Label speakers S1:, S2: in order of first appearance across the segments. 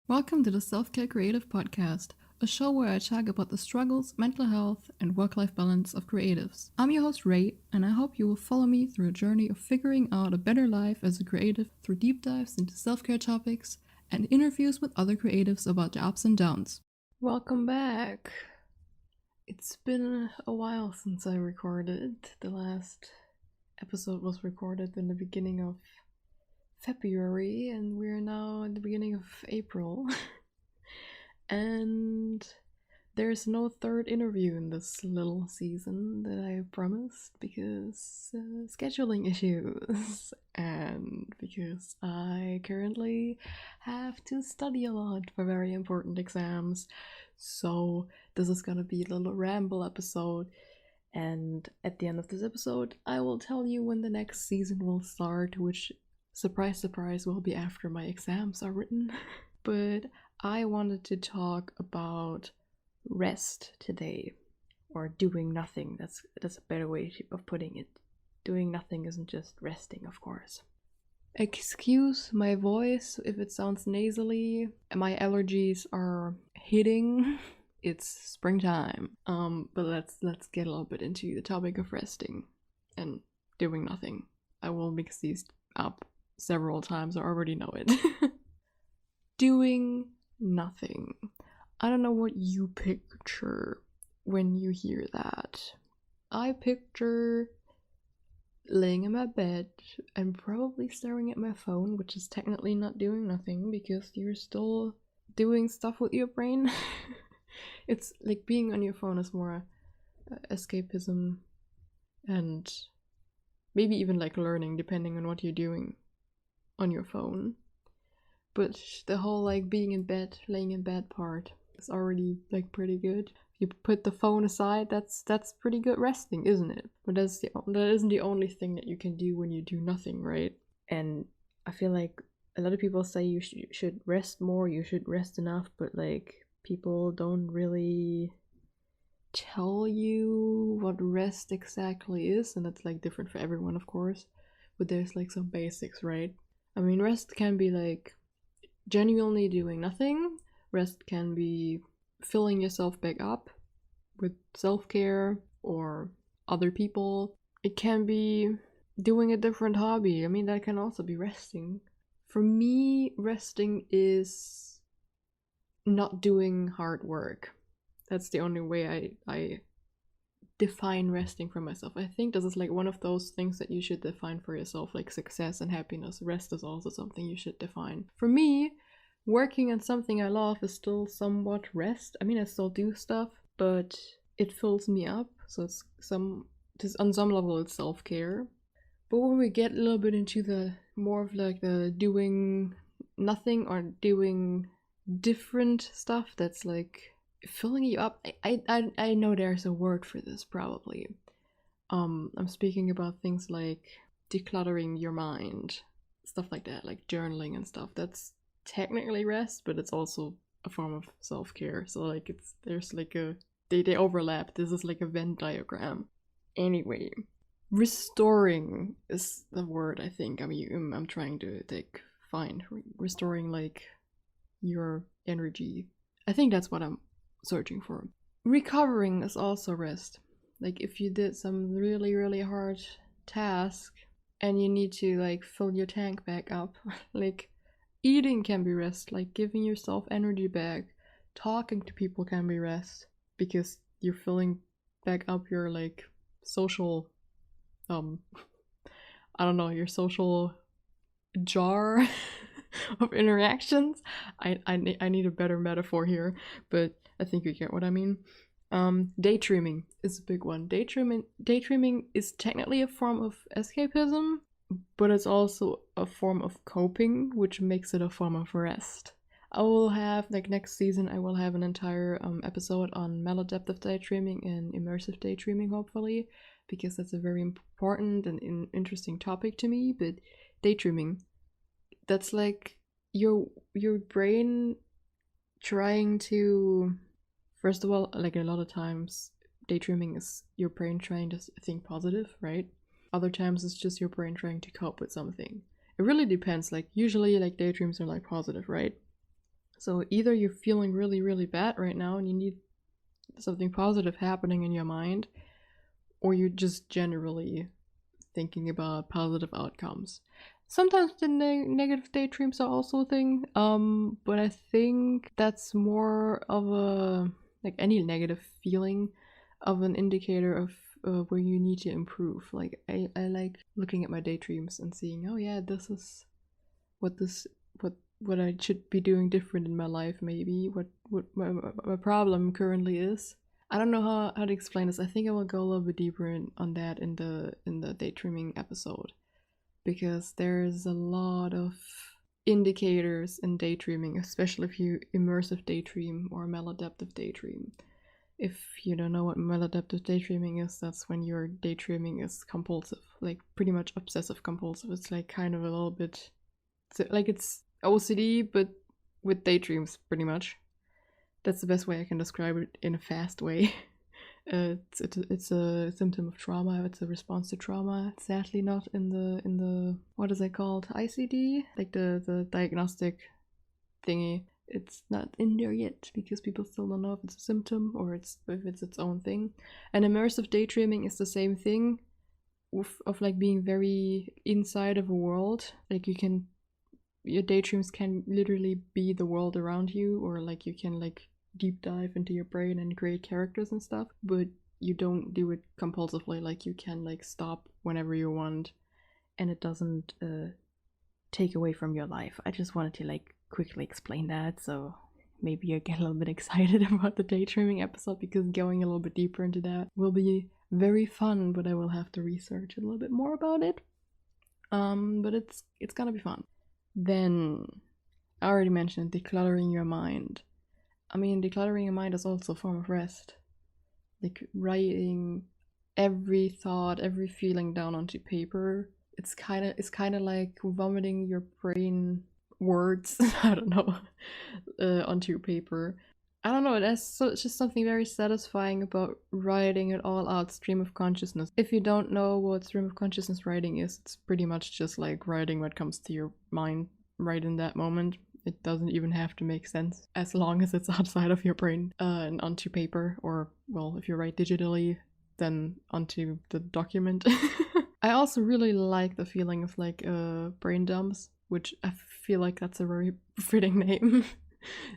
S1: Welcome to the Self-Care Creative Podcast, a show where I talk about the struggles, mental health, and work-life balance of creatives. I'm your host Ray, and I hope you will follow me through a journey of figuring out a better life as a creative through deep dives into self-care topics and interviews with other creatives about their ups and downs. Welcome back. It's been a while since I recorded. The last episode was recorded in the beginning of February, and we're now at the beginning of April. And there's no third interview in this little season that I promised because scheduling issues and because I currently have to study a lot for very important exams. So this is gonna be a little ramble episode, and at the end of this episode I will tell you when the next season will start, which, surprise, surprise, will be after my exams are written. But I wanted to talk about rest today, or doing nothing. That's a better way of putting it. Doing nothing isn't just resting, of course. Excuse my voice if it sounds nasally. My allergies are hitting. It's springtime. But let's get a little bit into the topic of resting and doing nothing. I will mix these up several times. I already know it. Doing nothing. I don't know what you picture when you hear that. I picture laying in my bed and probably staring at my phone, which is technically not doing nothing because you're still doing stuff with your brain. It's like being on your phone is more escapism and maybe even like learning, depending on what you're doing on your phone. But the whole like being in bed, laying in bed part is already like pretty good. If you put the phone aside, that's pretty good resting, isn't it? But that isn't the only thing that you can do when you do nothing, right? And I feel like a lot of people say you should rest more, you should rest enough, but like people don't really tell you what rest exactly is, and it's like different for everyone, of course. But there's like some basics, right? I mean, rest can be like genuinely doing nothing. Rest can be filling yourself back up with self-care or other people. It can be doing a different hobby. I mean, that can also be resting. For me, resting is not doing hard work. That's the only way I define resting for myself. I think this is like one of those things that you should define for yourself, like success and happiness. Rest is also something you should define. For me, working on something I love is still somewhat rest. I mean, I still do stuff, but it fills me up. So it's on some level it's self-care. But when we get a little bit into the more of like the doing nothing or doing different stuff that's like filling you up, I know there's a word for this probably. I'm speaking about things like decluttering your mind, stuff like that, like journaling and stuff. That's technically rest, but it's also a form of self-care. So like there's like they overlap. This is like a Venn diagram. Anyway, restoring is the word I think I'm trying to find. Restoring like your energy. I think that's what I'm searching for. Recovering is also rest. Like if you did some really, really hard task and you need to like fill your tank back up, like eating can be rest, like giving yourself energy back. Talking to people can be rest because you're filling back up your like social I don't know, your social jar of interactions. I need a better metaphor here, but I think you get what I mean. Daydreaming is a big one. Daydreaming is technically a form of escapism, but it's also a form of coping, which makes it a form of rest. I will have, like next season, I will have an entire episode on maladaptive daydreaming and immersive daydreaming, hopefully, because that's a very important and interesting topic to me. But daydreaming, that's like your brain trying to, first of all, like a lot of times daydreaming is your brain trying to think positive, right? Other times it's just your brain trying to cope with something. It really depends. Like usually like daydreams are like positive, right? So either you're feeling really, really bad right now and you need something positive happening in your mind, or you're just generally thinking about positive outcomes. Sometimes the negative daydreams are also a thing, but I think that's more of a, like any negative feeling, of an indicator of where you need to improve. Like I like looking at my daydreams and seeing, oh yeah, this is what what I should be doing different in my life, maybe what my problem currently is. I don't know how to explain this. I think I will go a little bit deeper on that in the daydreaming episode, because there's a lot of indicators in daydreaming, especially if you immersive daydream or maladaptive daydream. If you don't know what maladaptive daydreaming is, that's when your daydreaming is compulsive, like pretty much obsessive compulsive. It's like kind of a little bit like it's OCD but with daydreams, pretty much. That's the best way I can describe it in a fast way. It's a symptom of trauma. It's a response to trauma. Sadly, not in the what is it called, ICD, like the diagnostic thingy. It's not in there yet because people still don't know if it's a symptom or if it's its own thing. And immersive daydreaming is the same thing, of like being very inside of a world. Like your daydreams can literally be the world around you, or like you can like deep dive into your brain and create characters and stuff, but you don't do it compulsively. Like you can like stop whenever you want and it doesn't take away from your life. I just wanted to like quickly explain that, so maybe you get a little bit excited about the daydreaming episode, because going a little bit deeper into that will be very fun, but I will have to research a little bit more about it. But it's gonna be fun. Then I already mentioned decluttering your mind. I mean, decluttering your mind is also a form of rest. Like writing every thought, every feeling down onto paper. It's kind of like vomiting your brain words. I don't know, onto paper. I don't know. It's just something very satisfying about writing it all out. Stream of consciousness. If you don't know what stream of consciousness writing is, it's pretty much just like writing what comes to your mind right in that moment. It doesn't even have to make sense as long as it's outside of your brain and onto paper, or, well, if you write digitally, then onto the document. I also really like the feeling of like brain dumps, which I feel like that's a very fitting name.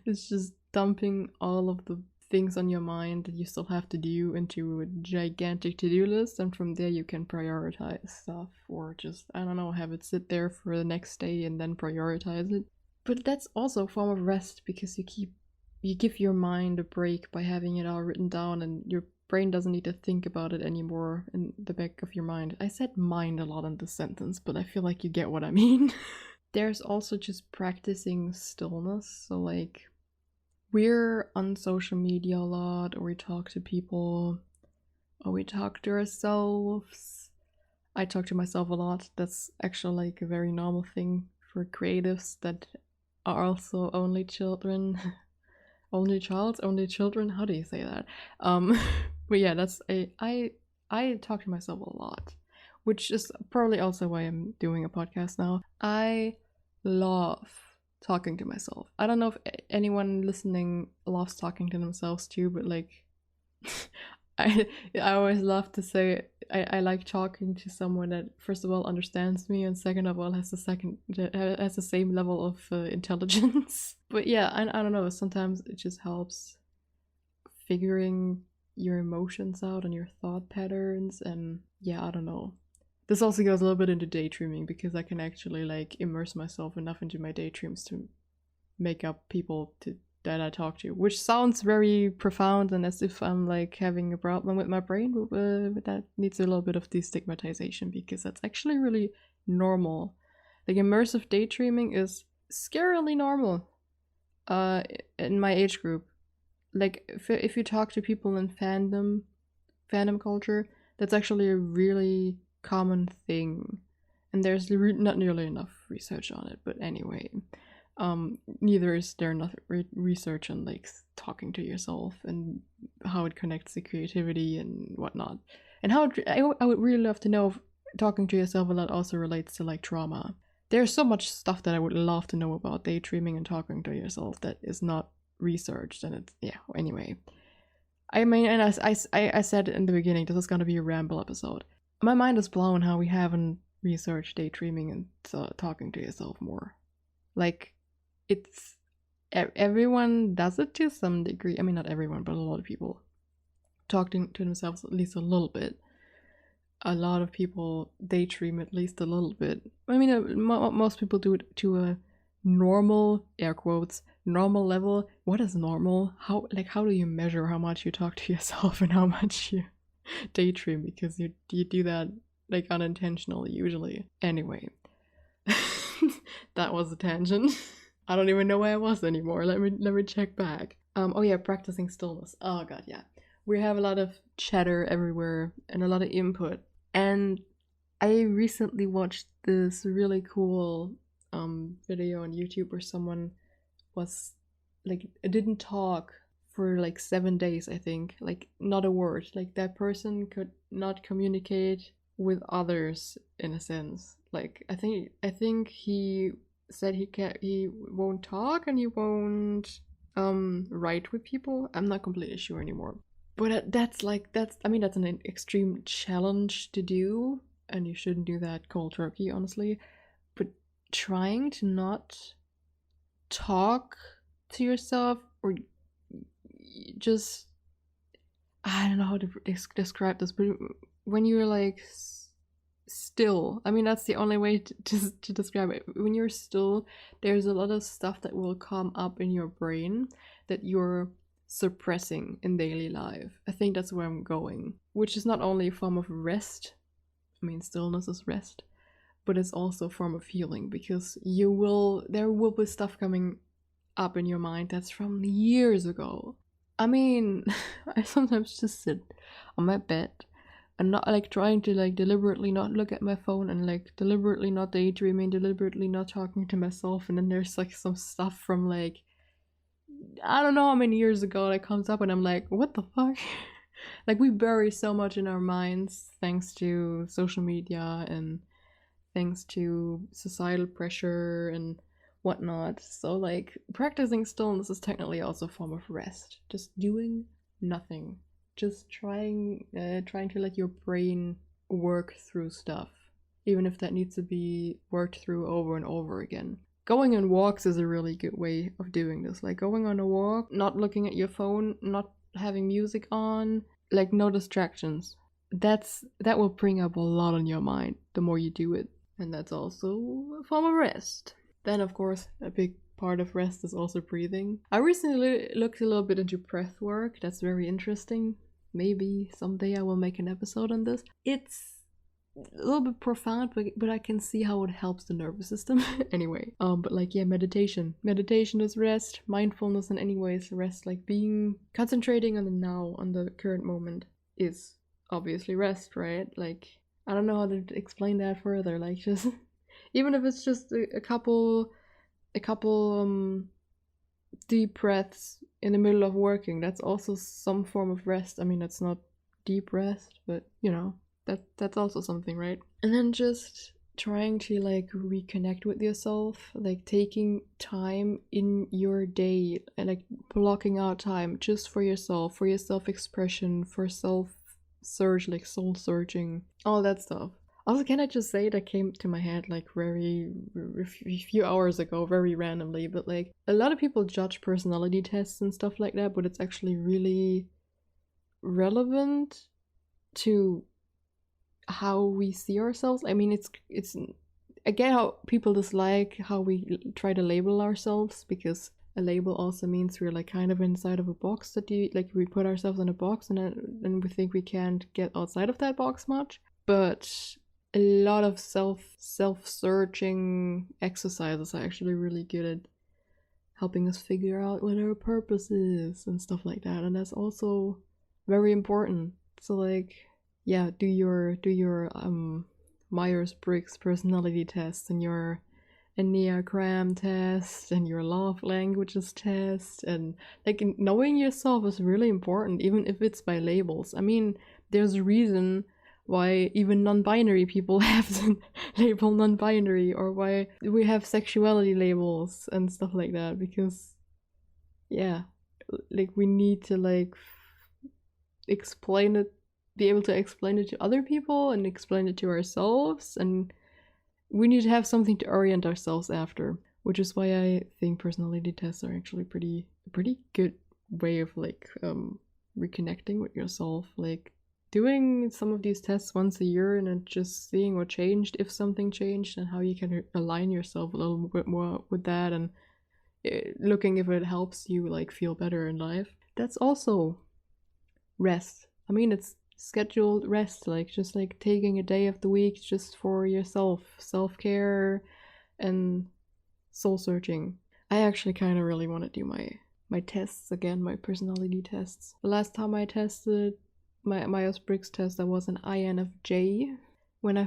S1: It's just dumping all of the things on your mind that you still have to do into a gigantic to-do list, and from there you can prioritize stuff, or just, I don't know, have it sit there for the next day and then prioritize it. But that's also a form of rest, because you give your mind a break by having it all written down, and your brain doesn't need to think about it anymore in the back of your mind. I said mind a lot in this sentence, but I feel like you get what I mean. There's also just practicing stillness. So like, we're on social media a lot, or we talk to people, or we talk to ourselves. I talk to myself a lot. That's actually like a very normal thing for creatives that are also only children. Only children, how do you say that? But yeah, I talk to myself a lot, which is probably also why I'm doing a podcast now. I love talking to myself. I don't know if anyone listening loves talking to themselves too, but like I always love to say I like talking to someone that, first of all, understands me, and second of all has the same level of intelligence. But yeah, I don't know, sometimes it just helps figuring your emotions out and your thought patterns, and yeah, I don't know. This also goes a little bit into daydreaming, because I can actually like immerse myself enough into my daydreams to make up people that I talk to, which sounds very profound and as if I'm like having a problem with my brain, but that needs a little bit of destigmatization, because that's actually really normal. Like, immersive daydreaming is scarily normal in my age group. Like, if you talk to people in fandom culture, that's actually a really common thing, and there's not nearly enough research on it. But anyway, neither is there enough research on like talking to yourself and how it connects to creativity and whatnot, and how I would really love to know if talking to yourself a lot also relates to like trauma. there's so much stuff that I would love to know about daydreaming and talking to yourself that is not researched, and it's, yeah, anyway. I mean, and I said in the beginning, this is going to be a ramble episode. My mind is blown how we haven't researched daydreaming and talking to yourself more. Like, it's, everyone does it to some degree. I mean, not everyone, but a lot of people talk to themselves at least a little bit. A lot of people daydream at least a little bit. I mean, most people do it to a normal, air quotes, normal level. What is normal? How do you measure how much you talk to yourself and how much you daydream? Because you do that like unintentionally usually. Anyway, that was a tangent. I don't even know where I was anymore. Let me check back. Oh yeah, practicing stillness. Oh god, yeah. We have a lot of chatter everywhere and a lot of input. And I recently watched this really cool video on YouTube where someone was like, didn't talk for like 7 days, I think, like not a word. Like that person could not communicate with others in a sense. Like I think he said he won't talk and he won't write with people. I'm not completely sure anymore. But that's an extreme challenge to do, and you shouldn't do that cold turkey, honestly. But trying to not talk to yourself, or just, I don't know how to describe this, but when you're like still, I mean, that's the only way to describe it. When you're still, there's a lot of stuff that will come up in your brain that you're suppressing in daily life. I think that's where I'm going, which is not only a form of rest. I mean, stillness is rest, but it's also a form of healing, because there will be stuff coming up in your mind that's from years ago. I mean, I sometimes just sit on my bed and not like trying to like deliberately not look at my phone and like deliberately not daydreaming, deliberately not talking to myself, and then there's like some stuff from like, I don't know how many years ago that comes up and I'm like, what the fuck? Like, we bury so much in our minds thanks to social media and thanks to societal pressure and whatnot. So like, practicing stillness is technically also a form of rest. Just doing nothing. Just trying to let your brain work through stuff, even if that needs to be worked through over and over again. Going on walks is a really good way of doing this. Like going on a walk, not looking at your phone, not having music on, like no distractions. That will bring up a lot on your mind the more you do it. And that's also a form of rest. Then of course, a big part of rest is also breathing. I recently looked a little bit into breath work. That's very interesting. Maybe someday I will make an episode on this. It's a little bit profound, but I can see how it helps the nervous system. Anyway, but like, yeah, meditation is rest. Mindfulness in any way is rest. Like concentrating on the now, on the current moment, is obviously rest, right? Like, I don't know how to explain that further. Like, just even if it's just a couple deep breaths in the middle of working, that's also some form of rest. I mean, that's not deep rest, but you know, that's also something, right? And then just trying to like reconnect with yourself, like taking time in your day and like blocking out time just for yourself, for your self-expression, for self-search, like soul searching, all that stuff. Also, can I just say, that came to my head like a few hours ago, very randomly, but like a lot of people judge personality tests and stuff like that, but it's actually really relevant to how we see ourselves. I mean, it's I get how people dislike how we try to label ourselves, because a label also means we're like kind of inside of a box, that we put ourselves in a box, and then we think we can't get outside of that box much. But a lot of self-searching exercises are actually really good at helping us figure out what our purpose is and stuff like that, and that's also very important. So like, yeah, do your Myers-Briggs personality test and your Enneagram test and your love languages test, and like knowing yourself is really important, even if it's by labels. I mean, there's a reason why even non-binary people have to label non-binary, or why we have sexuality labels and stuff like that, because yeah, like we need to like explain it, be able to explain it to other people and explain it to ourselves, and we need to have something to orient ourselves after, which is why I think personality tests are actually a pretty good way of like reconnecting with yourself, like doing some of these tests once a year and then just seeing what changed, if something changed, and how you can align yourself a little bit more with that, and looking if it helps you like feel better in life. That's also rest. I mean, it's scheduled rest, like just like taking a day of the week just for yourself, self-care and soul searching. I actually kind of really want to do my tests again, my personality tests. The last time I tested my Myers-Briggs test, I was an INFJ. When I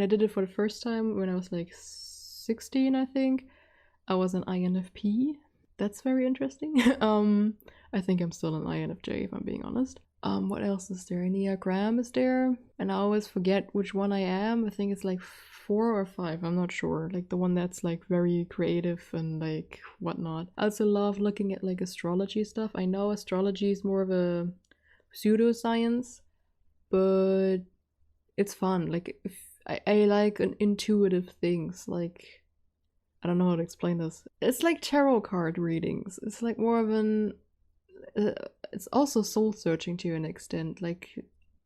S1: did it for the first time, when I was like 16, I think, I was an INFP. That's very interesting. I think I'm still an INFJ if I'm being honest. What else is there? Enneagram is there, and I always forget which one I am. I think it's like 4 or 5. I'm not sure. Like the one that's like very creative and like whatnot. I also love looking at like astrology stuff. I know astrology is more of a pseudoscience, but it's fun. Like if I like an intuitive things. Like I don't know how to explain this. It's like tarot card readings. It's like more of an it's also soul searching to an extent. Like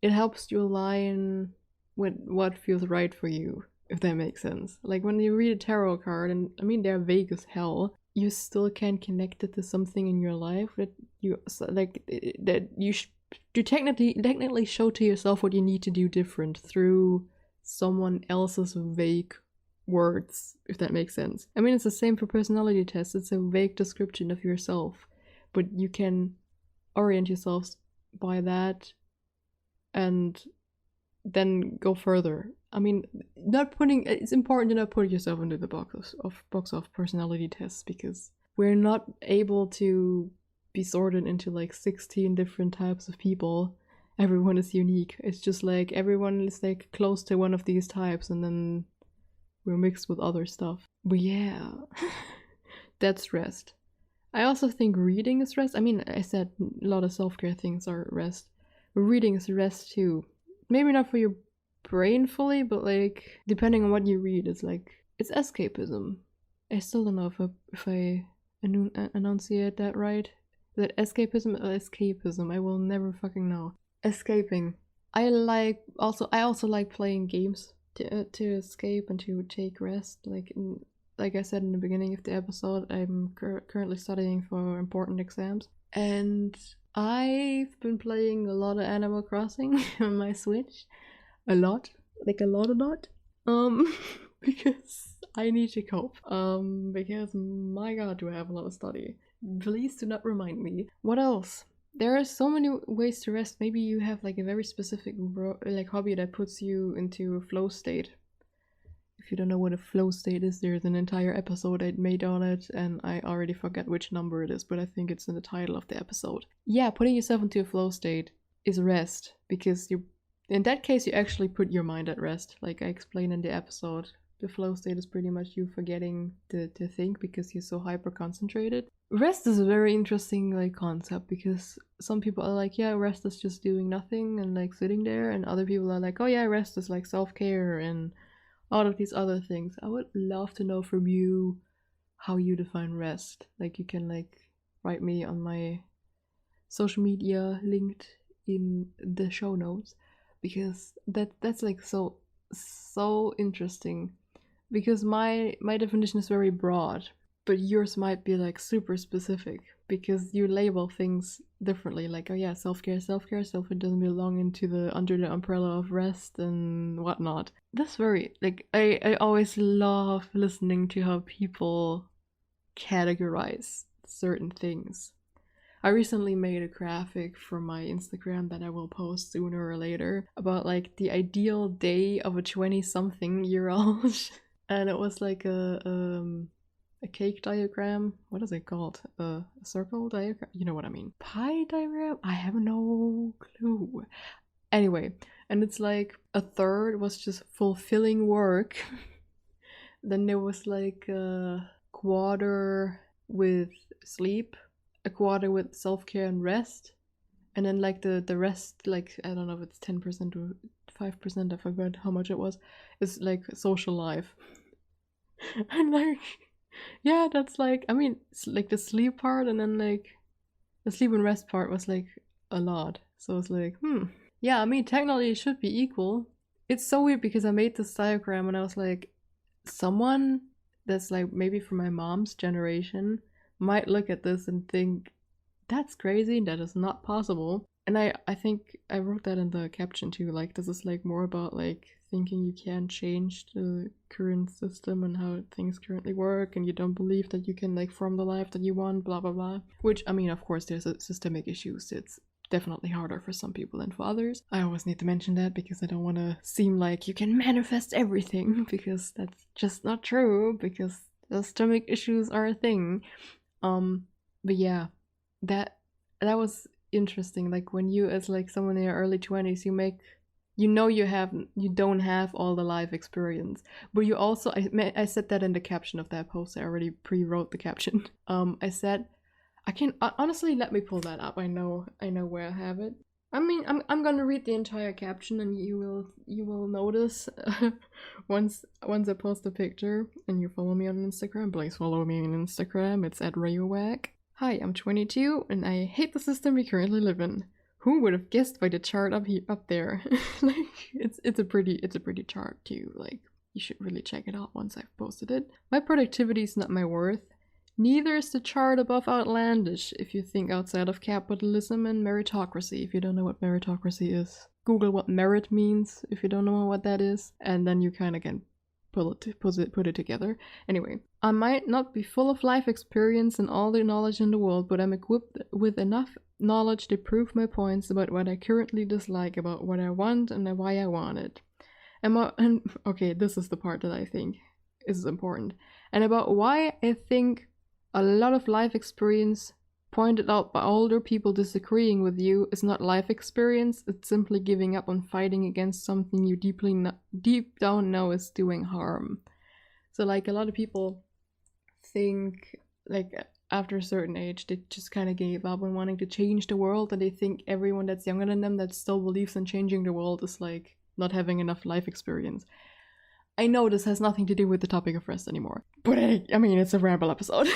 S1: it helps you align with what feels right for you, if that makes sense. Like when you read a tarot card, and I mean they're vague as hell, you still can connect it to something in your life that you like, that you technically show to yourself what you need to do different through someone else's vague words, if that makes sense. I mean, it's the same for personality tests. It's a vague description of yourself, but you can orient yourselves by that and then go further. I mean, it's important to not put yourself into the box of personality tests, because we're not able to be sorted into like 16 different types of people. Everyone is unique. It's just like everyone is like close to one of these types, and then we're mixed with other stuff. But yeah, that's rest. I also think reading is rest. I mean, I said a lot of self-care things are rest, but reading is rest too. Maybe not for your brain fully, but like depending on what you read, it's escapism. I still don't know if I enunciate that right. Is that escapism or escapism? I will never fucking know. Escaping. I also like playing games to escape and to take rest. Like I said in the beginning of the episode, I'm currently studying for important exams, and I've been playing a lot of Animal Crossing on my Switch. A lot. Because I need to cope. Because my god, do I have a lot of study. Please do not remind me. What else? There are so many ways to rest. Maybe you have like a very specific like hobby that puts you into a flow state. If you don't know what a flow state is, there's an entire episode I made on it, and I already forgot which number it is, but I think it's in the title of the episode. Yeah, putting yourself into a flow state is rest, because in that case you actually put your mind at rest. Like I explained in the episode, the flow state is pretty much you forgetting to think because you're so hyper concentrated. Rest is a very interesting like concept, because some people are like, yeah, rest is just doing nothing and like sitting there, and other people are like, oh yeah, rest is like self-care and all of these other things. I would love to know from you how you define rest. Like you can like write me on my social media linked in the show notes, because that's like so interesting, because my definition is very broad, but yours might be like super specific, because you label things differently. Like, oh yeah, self-care doesn't belong under the umbrella of rest and whatnot. That's very like I always love listening to how people categorize certain things. I recently made a graphic for my Instagram that I will post sooner or later about like the ideal day of a 20-something-year-old. And it was like a cake diagram. What is it called? A circle diagram? You know what I mean. Pie diagram? I have no clue. Anyway, And it's like a third was just fulfilling work. Then there was like a quarter with sleep, a quarter with self-care and rest, and then like the rest, like I don't know if it's 10% or 5%, I forgot how much it was, is like social life. And like, yeah, that's like, I mean, it's like the sleep part, and then like the sleep and rest part was like a lot. So it's like, yeah, I mean, technically it should be equal. It's so weird because I made this diagram and I was like, someone that's like maybe from my mom's generation might look at this and think, that's crazy, that is not possible. And I think I wrote that in the caption too, like this is like more about like thinking you can change the current system and how things currently work, and you don't believe that you can like form the life that you want, blah blah blah. Which, I mean, of course there's a systemic issues. It's definitely harder for some people than for others. I always need to mention that because I don't want to seem like you can manifest everything, because that's just not true, because the systemic issues are a thing. But yeah, that was interesting. Like when you, as like someone in your early 20s, you don't have all the life experience, but you also, I said that in the caption of that post. I already pre-wrote the caption. I said, I can honestly, let me pull that up. I know where I have it. I mean, I'm gonna read the entire caption, and you will notice once I post a picture and you follow me on Instagram. Please follow me on Instagram. It's @RayuWag. Hi, I'm 22 and I hate the system we currently live in. Who would have guessed by the chart up there? Like it's a pretty chart too. Like you should really check it out once I've posted it. My productivity is not my worth. Neither is the chart above outlandish if you think outside of capitalism and meritocracy. If you don't know what meritocracy is, Google what merit means if you don't know what that is, and then you kind of can put it together. Anyway, I might not be full of life experience and all the knowledge in the world, but I'm equipped with enough knowledge to prove my points about what I currently dislike, about what I want and why I want it. And okay, this is the part that I think is important. And about why I think a lot of life experience pointed out by older people disagreeing with you is not life experience. It's simply giving up on fighting against something you deep down know is doing harm. So like a lot of people think like after a certain age they just kind of gave up on wanting to change the world, and they think everyone that's younger than them that still believes in changing the world is like not having enough life experience. I know this has nothing to do with the topic of rest anymore, but I mean, it's a Ramble episode.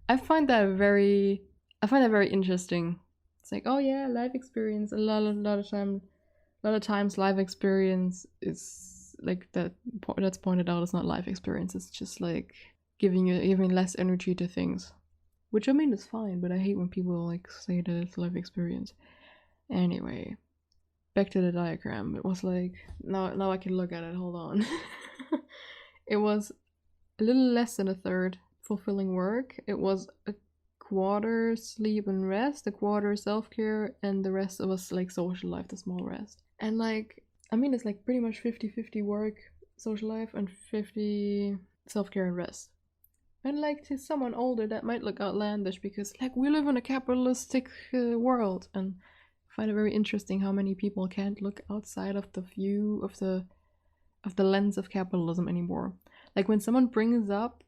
S1: I find that very interesting. It's like, oh yeah, life experience. A lot of times, life experience is like that's pointed out as not life experience. It's just like giving less energy to things, which I mean is fine. But I hate when people like say that it's life experience. Anyway. Back to the diagram. It was like, now I can look at it, hold on. It was a little less than a third fulfilling work. It was a quarter sleep and rest, a quarter self-care, and the rest was like social life, the small rest. And like, I mean, it's like pretty much 50-50 work, social life, and 50 self-care and rest. And like to someone older that might look outlandish because like we live in a capitalistic world, and find it very interesting how many people can't look outside of the view of the lens of capitalism anymore. Like when someone brings up,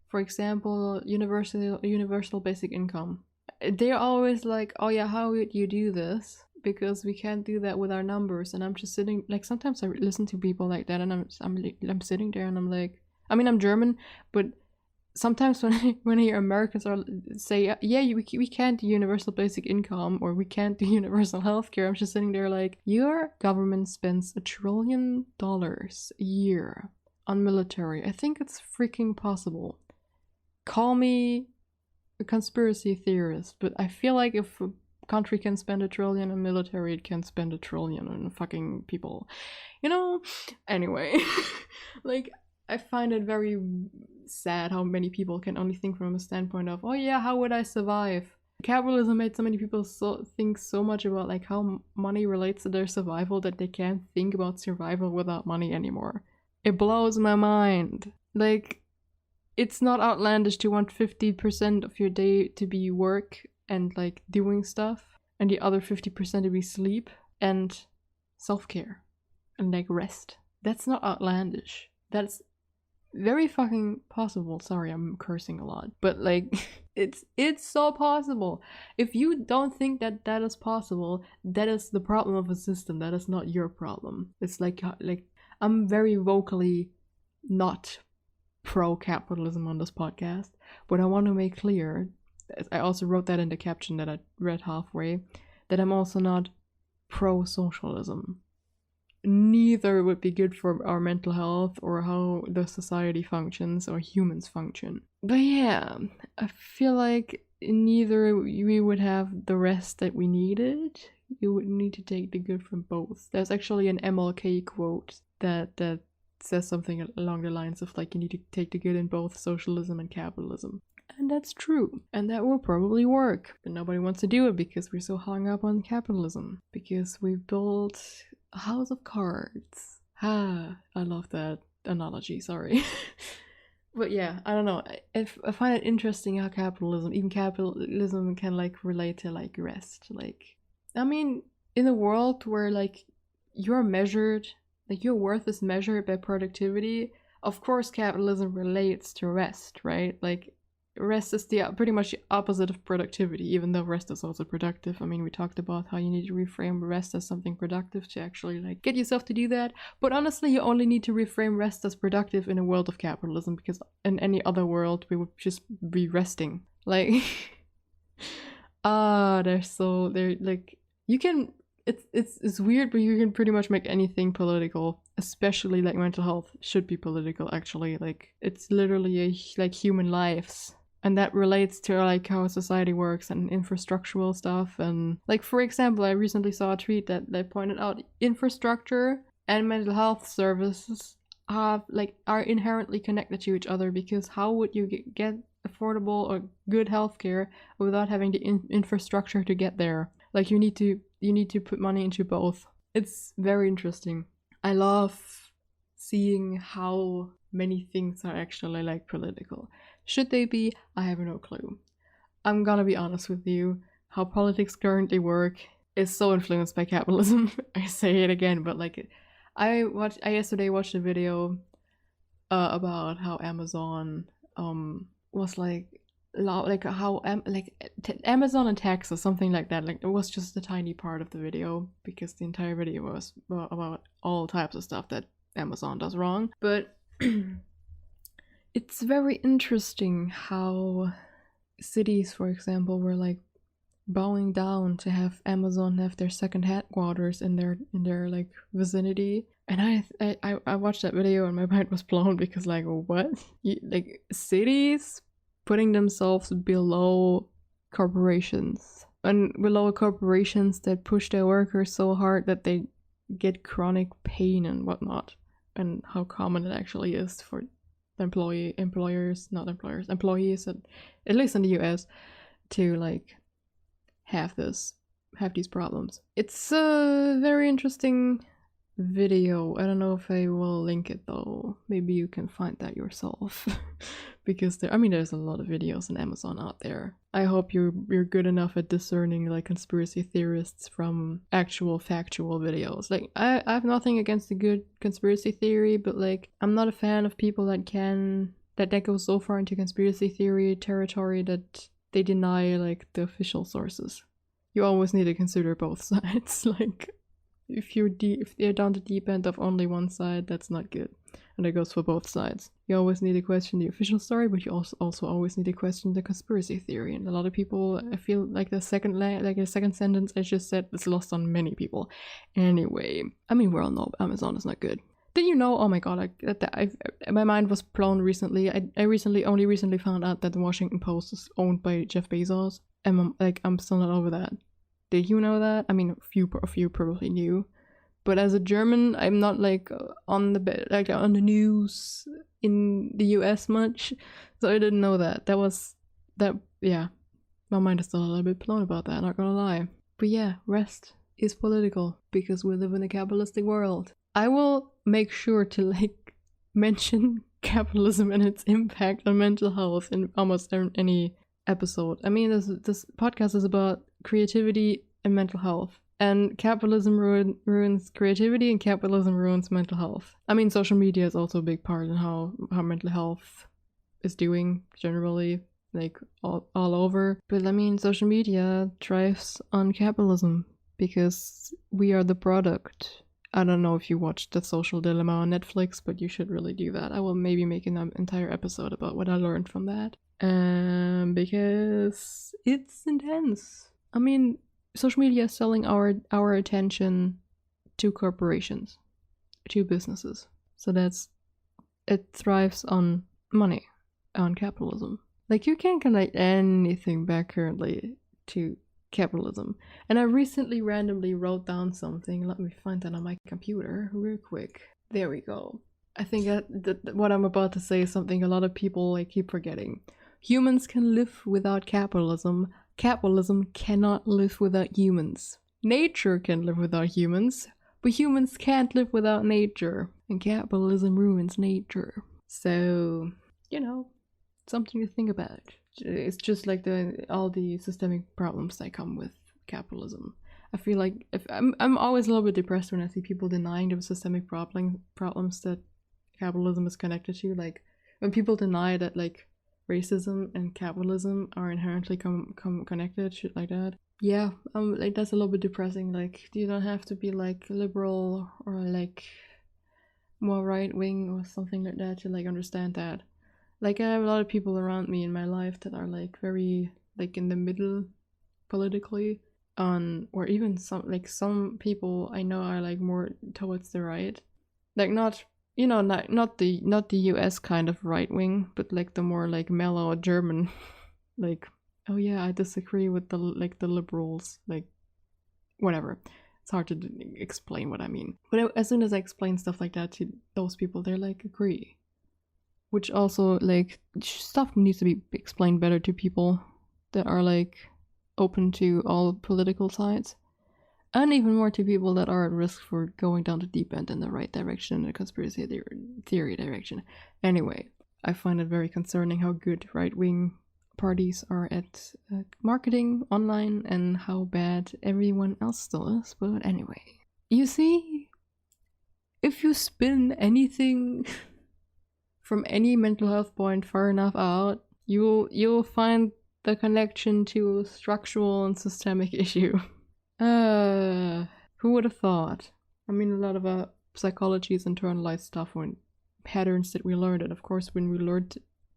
S1: for example, universal basic income, they're always like, oh yeah, how would you do this? Because we can't do that with our numbers. And I'm just sitting, like sometimes I listen to people like that, and I'm sitting there and I'm like, I mean, I'm German, but sometimes when I hear Americans say, yeah, we can't do universal basic income, or we can't do universal healthcare, I'm just sitting there like, your government spends $1 trillion a year on military. I think it's freaking possible. Call me a conspiracy theorist, but I feel like if a country can spend $1 trillion on military, it can spend $1 trillion on fucking people. You know? Anyway. Like, I find it very sad how many people can only think from a standpoint of, oh yeah, how would I survive? Capitalism made so many people think so much about like how money relates to their survival that they can't think about survival without money anymore. It blows my mind. Like, it's not outlandish to want 50% of your day to be work and like doing stuff, and the other 50% to be sleep. And self-care and like rest. That's not outlandish. That's very fucking possible. Sorry, I'm cursing a lot, but like it's so possible. If you don't think that that is possible, that is the problem of a system. That is not your problem. It's like I'm very vocally not pro-capitalism on this podcast, but I want to make clear, I also wrote that in the caption that I read halfway, that I'm also not pro-socialism. Neither would be good for our mental health or how the society functions or humans function. But yeah, I feel like neither we would have the rest that we needed. You would need to take the good from both. There's actually an MLK quote that says something along the lines of like, you need to take the good in both socialism and capitalism. And that's true. And that will probably work. But nobody wants to do it because we're so hung up on capitalism. Because we've built a house of cards. I love that analogy, sorry. But yeah, I don't know. I find it interesting how even capitalism can like relate to like rest. Like, I mean, in a world where like you're measured, like your worth is measured by productivity, of course capitalism relates to rest, right? Like rest is pretty much the opposite of productivity, even though rest is also productive. I mean, we talked about how you need to reframe rest as something productive to actually like get yourself to do that. But honestly, you only need to reframe rest as productive in a world of capitalism, because in any other world we would just be resting. Like they're like, you can, it's weird, but you can pretty much make anything political, especially like mental health should be political actually. Like it's literally like human lives. And that relates to like how society works and infrastructural stuff. And like, for example, I recently saw a tweet that pointed out infrastructure and mental health services are inherently connected to each other, because how would you get affordable or good healthcare without having the infrastructure to get there? Like you need to put money into both. It's very interesting. I love seeing how many things are actually like political. Should they be? I have no clue. I'm gonna be honest with you. How politics currently work is so influenced by capitalism. I say it again, but like, I yesterday watched a video about how Amazon was like how Amazon and taxes, something like that. Like it was just a tiny part of the video, because the entire video was about all types of stuff that Amazon does wrong. But it's very interesting how cities, for example, were like bowing down to have Amazon have their second headquarters in their like vicinity. And I watched that video and my mind was blown, because like, what? Like cities putting themselves below corporations, and below corporations that push their workers so hard that they get chronic pain and whatnot, and how common it actually is for employees, at least in the US, to like have these problems. It's a very interesting video. I don't know if I will link it though. Maybe you can find that yourself. Because there's a lot of videos on Amazon out there. I hope you're good enough at discerning like conspiracy theorists from actual factual videos. Like I have nothing against a good conspiracy theory, but like I'm not a fan of people that go so far into conspiracy theory territory that they deny like the official sources. You always need to consider both sides. Like if they're down the deep end of only one side, that's not good. And that goes for both sides. You always need to question the official story, but you also always need to question the conspiracy theory. And a lot of people, I feel like the second sentence I just said is lost on many people. Anyway, I mean, we all know Amazon is not good. Did you know? Oh my god, my mind was blown recently. I only recently found out that the Washington Post is owned by Jeff Bezos, and I'm still not over that. Did you know that? I mean, a few probably knew. But as a German, I'm not like on the news in the US much, so I didn't know that. Yeah. My mind is still a little bit blown about that, not gonna lie. But yeah, rest is political, because we live in a capitalistic world. I will make sure to like mention capitalism and its impact on mental health in almost any episode. I mean, this podcast is about creativity and mental health. And capitalism ruins creativity, and capitalism ruins mental health. I mean, social media is also a big part in how mental health is doing generally, like all over. But I mean, social media thrives on capitalism because we are the product. I don't know if you watched The Social Dilemma on Netflix, but you should really do that. I will maybe make an entire episode about what I learned from that. Because it's intense. I mean, social media is selling our attention to corporations, to businesses. So it thrives on money, on capitalism. Like, you can't connect anything back currently to capitalism. And I recently randomly wrote down something. Let me find that on my computer real quick. There we go. I think that what I'm about to say is something a lot of people like keep forgetting. Humans can live without capitalism. Capitalism cannot live without humans. Nature can live without humans, but humans can't live without nature. And capitalism ruins nature. So, something to think about. It's just like all the systemic problems that come with capitalism. I feel like I'm always a little bit depressed when I see people denying the systemic problems that capitalism is connected to. Like, when people deny that like racism and capitalism are inherently connected, shit like that. Yeah, like that's a little bit depressing. Like, you don't have to be like liberal or like more right wing or something like that to like understand that. Like, I have a lot of people around me in my life that are like very like in the middle politically, or even some people I know are like more towards the right, like not the US kind of right wing, but like the more like mellow German like, oh yeah, I disagree with the liberals, like whatever. It's hard to explain what I mean, but as soon as I explain stuff like that to those people, they're like, agree. Which also, like, stuff needs to be explained better to people that are like open to all political sides, and even more to people that are at risk for going down the deep end in the right direction, the conspiracy theory direction. Anyway, I find it very concerning how good right-wing parties are at marketing online and how bad everyone else still is. But anyway, you see, if you spin anything from any mental health point far enough out, you'll find the connection to a structural and systemic issue. Who would have thought? I mean, a lot of psychology is internalized stuff, when patterns that we learned, and of course, when we learned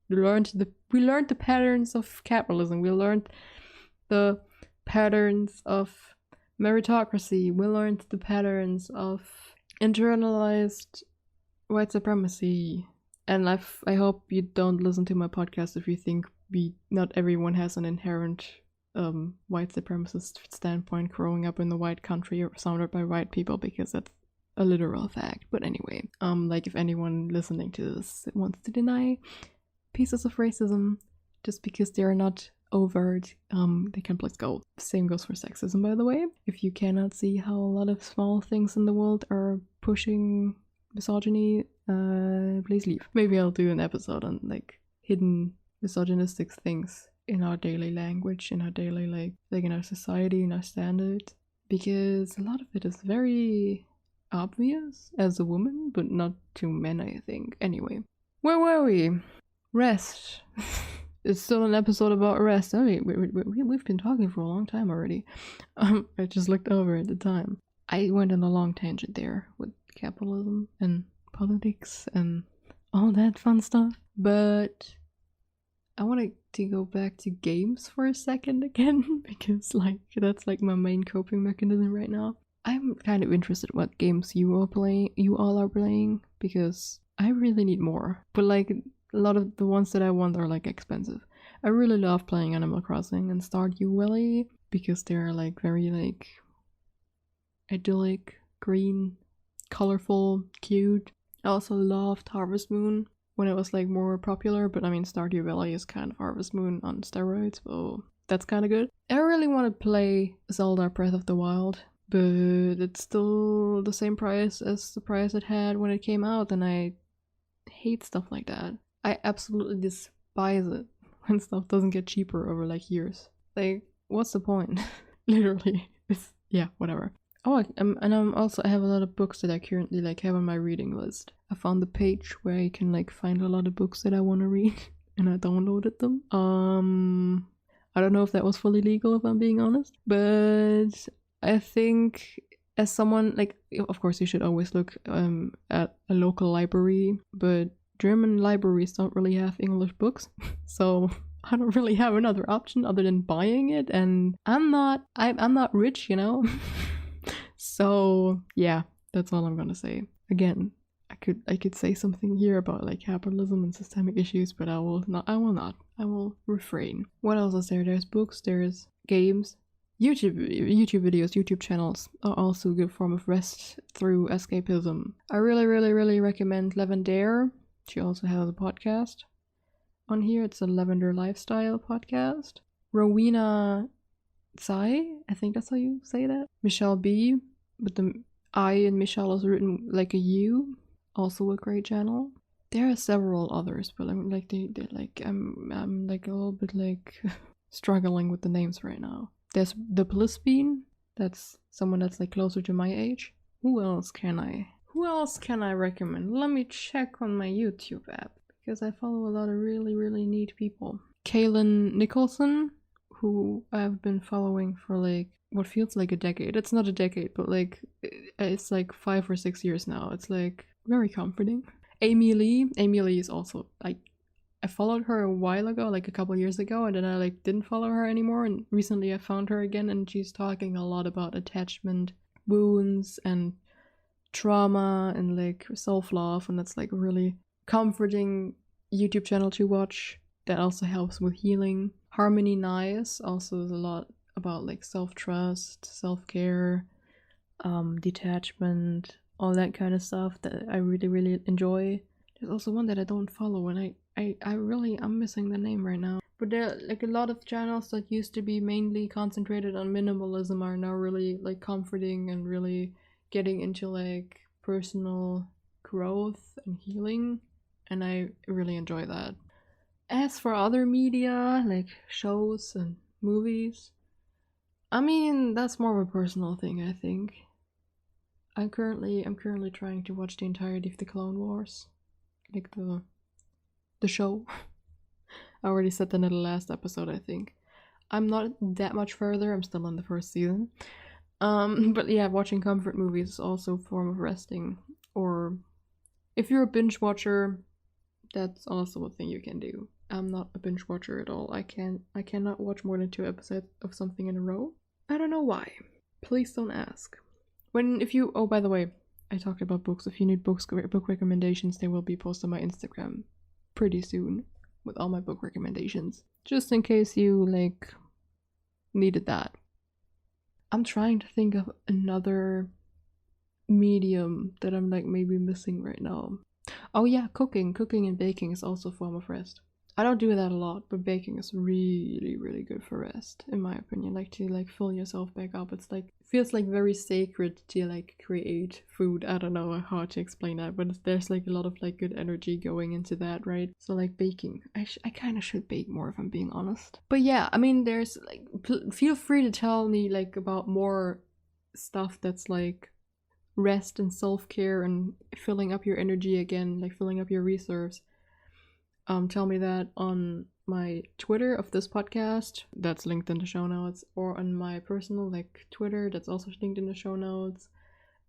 S1: the patterns of capitalism, we learned the patterns of meritocracy, we learned the patterns of internalized white supremacy. And I hope you don't listen to my podcast if you think not everyone has an inherent white supremacist standpoint growing up in the white country or surrounded by white people, because that's a literal fact. But anyway, like, if anyone listening to this wants to deny pieces of racism just because they are not overt, they can please go. Same goes for sexism, by the way. If you cannot see how a lot of small things in the world are pushing misogyny, please leave. Maybe I'll do an episode on like hidden misogynistic things in our daily language, in our daily like in our society, in our standards, because a lot of it is very obvious as a woman, but not to men, I think. Anyway, where were we? Rest. It's still an episode about rest. I mean, we've been talking for a long time already. I just looked over at the time. I went on a long tangent there with capitalism and politics and all that fun stuff. But I wanted to go back to games for a second again, because like that's like my main coping mechanism right now. I'm kind of interested what games you all are playing, because I really need more. But like, a lot of the ones that I want are like expensive. I really love playing Animal Crossing and Stardew Valley because they're like very like idyllic, green, colorful, cute. I also loved Harvest Moon when it was like more popular, but I mean, Stardew Valley is kind of Harvest Moon on steroids, so that's kind of good. I really want to play Zelda Breath of the Wild, but it's still the same price as the price it had when it came out, and I hate stuff like that. I absolutely despise it when stuff doesn't get cheaper over like years. Like, what's the point? Literally. Yeah, whatever. I have a lot of books that I currently like have on my reading list. I found the page where I can like find a lot of books that I want to read, and I downloaded them. I don't know if that was fully legal, if I'm being honest, but I think as someone like, of course, you should always look at a local library, but German libraries don't really have English books, so I don't really have another option other than buying it, and I'm not rich, you know. So yeah, that's all I'm gonna say. Again, I could say something here about like capitalism and systemic issues, but I will not. I will refrain. What else is there? There's books, there's games, YouTube videos, YouTube channels are also a good form of rest through escapism. I really recommend Lavender. She also has a podcast on here. It's a Lavender Lifestyle podcast. Rowena Tsai, I think that's how you say that. Michelle B, but the I in Michelle is written like a U. Also a great channel. There are several others, but I'm like they're like I'm like a little bit like struggling with the names right now. There's the Blissbean. That's someone that's like closer to my age. Who else can I recommend? Let me check on my YouTube app because I follow a lot of really neat people. Kaylin Nicholson, who I've been following for like what feels like a decade. It's not a decade, but like it's like 5 or 6 years now. It's like very comforting. Amy Lee is also like, I followed her a while ago, like a couple years ago, and then I like didn't follow her anymore, and recently I found her again, and she's talking a lot about attachment wounds and trauma and like self-love, and that's like a really comforting YouTube channel to watch that also helps with healing. Harmony Nice also is a lot about like self-trust, self-care, detachment, all that kind of stuff that I really enjoy. There's also one that I don't follow, and I'm missing the name right now. But there are like a lot of channels that used to be mainly concentrated on minimalism are now really like comforting and really getting into like personal growth and healing, and I really enjoy that. As for other media like shows and movies, I mean that's more of a personal thing, I think. I'm currently trying to watch the entirety of the Clone Wars, like the show. I already said that in the last episode, I think. I'm not that much further. I'm still in the first season. But yeah, watching comfort movies is also a form of resting. Or if you're a binge watcher, that's also a thing you can do. I'm not a binge watcher at all. I cannot watch more than 2 episodes of something in a row. I don't know why. Please don't ask. Oh, by the way, I talked about books. If you need book recommendations, they will be posted on my Instagram pretty soon with all my book recommendations. Just in case you, like, needed that. I'm trying to think of another medium that I'm, like, maybe missing right now. Oh yeah, cooking. Cooking and baking is also a form of rest. I don't do that a lot, but baking is really good for rest, in my opinion. Like to like fill yourself back up. It's like feels like very sacred to like create food. I don't know how to explain that, but there's like a lot of like good energy going into that, right? So like baking, I kind of should bake more if I'm being honest. But yeah, I mean, there's like feel free to tell me like about more stuff that's like rest and self-care and filling up your energy again, like filling up your reserves. Tell me that on my Twitter of this podcast, that's linked in the show notes, or on my personal like Twitter, that's also linked in the show notes,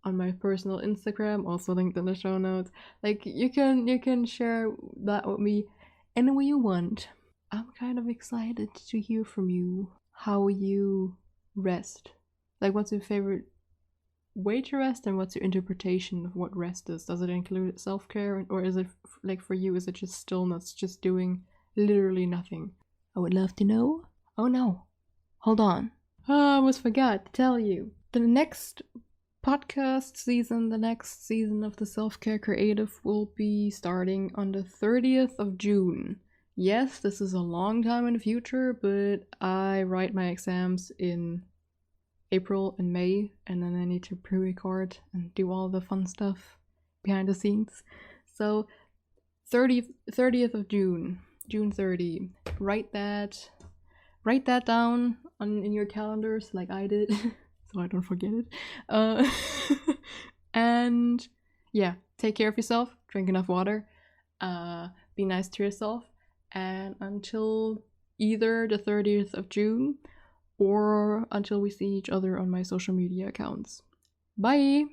S1: on my personal Instagram, also linked in the show notes. Like you can share that with me any way you want. I'm kind of excited to hear from you how you rest. Like what's your favorite way to rest, and what's your interpretation of what rest is? Does it include self-care, or is it like for you, is it just stillness, just doing literally nothing? I would love to know. Oh no, hold on, I almost forgot to tell you, the next podcast season, the next season of the Self-Care Creative will be starting on the 30th of June. Yes, this is a long time in the future, but I write my exams in April and May, and then I need to pre-record and do all the fun stuff behind the scenes. So 30th of June 30. Write that down in your calendars like I did so I don't forget it. And yeah, take care of yourself, drink enough water, be nice to yourself, and until either the 30th of June or until we see each other on my social media accounts. Bye!